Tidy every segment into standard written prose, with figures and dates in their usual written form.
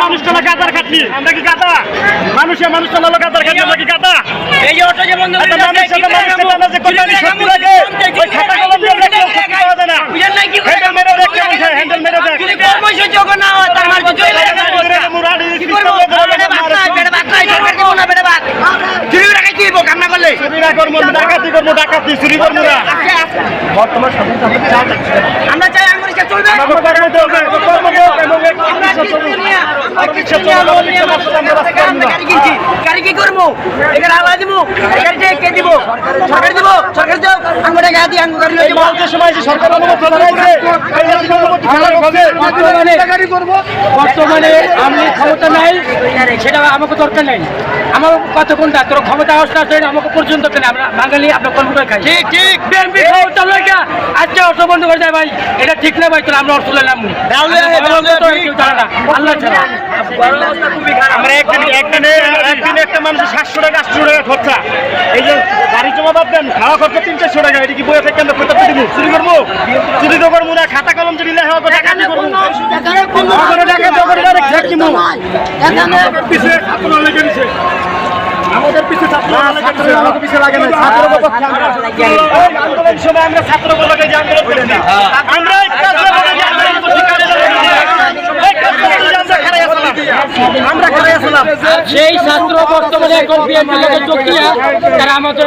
মানুষ চলা গাদার খাটনি, আমরা কি গাদা? মানুষে মানুষ চালালো গাদার খাটনি, আমরা কি গাদা? এই যে অটো যে বন্ধ করে মানুষ সাথে মানুষ চালানো যে কোথায় শক্তি লাগে, ওই খাতা কলম দিয়ে দেখলে শক্তি পাওয়া যায় না। বুঝেন নাই কি হ্যান্ডেল মেরে দেখ কেমন খায়, হ্যান্ডেল মেরে দেখ। যদি কর্মসূচি যোগ না হয় তার মানে চলে যাবে। কি করবো? বেটা বাচ্চা সরকার দিব না বেটা বাদ। চুরি টাকা কি দিব কামনা করলে? চুরি না করবো, ডাকাতি করবো, ডাকাতি চুরি করবো না। বর্তমান স্বাধীনতা আমরা চাই আঙ্গুরিকা চলবে। আমাকে কর্ম দেওয়া হবে, কর্ম দেওয়া হবে এবং গাড়ি কি করবো? এখানে হাওয়া দিব, গাড়িটা কে দিব? সরকার দিব, সরকার দিব। আঙ্গুরে গাড়ি দিয়ে আঙ্গুর গাড়ি লইতে বল। সময় সরকার অনুমতি জানাইছে, বর্তমানে আমি ক্ষমতা নাই, সেটা আমাকে দরকার নাই। আমার কথা কোনটা, তোর ক্ষমতা আসতে আসে আমাকে পর্যন্ত কেন, আমরা বাঙালি আপনার কর্ম করে খাই। ঠিক ঠিক বিএনপি ক্ষমতা লইকা আজকে অর্থ বন্ধ করে দেয় ভাই, এটা ঠিক না ভাই। তোরা আমরা অর্থ লাইলাম আল্লাহ ছাড়া। আমরা একদিনে একটা মানুষের 700 টাকা 800 টাকা খরচা, এই যে গাড়ি জমা বাদ দেন, খাওয়া খরচা 300-400 টাকা, এটা কি বইয়ে থেকে আমরা কোথা থেকে দিব? চুরি করবো? চুরি তো করবো না, খাতা কলম যদি লেখা হবে টাকা দিয়ে করবো। আমাদের পিছু ছাত্র আমাকে পিছু লাগে না, ছাত্র আন্দোলন সময় আমরা ছাত্র বলকে যে আন্দোলন করেছি, আমরা আমরা খারাই আসলাম। সেই ছাত্র বর্তমানে এখন বিএনপি লোকের যোগ দিয়ে তারা আমাদের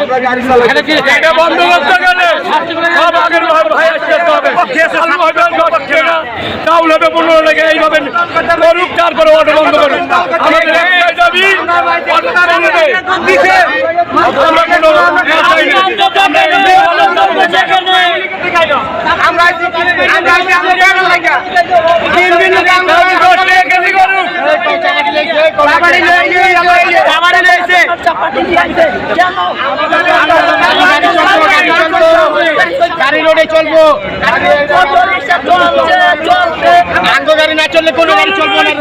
বন্ধ করতে গেলে সব আগের ভাই আসতে হবে, চাউল হবে 15 টাকা, এইভাবে করুক, তারপরে অটো বন্ধ করুন। আমাদের একটাই দাবি, গাড়ি রোডে চলবো, গাড়ি না চললে কোনো গাড়ি চলবো না।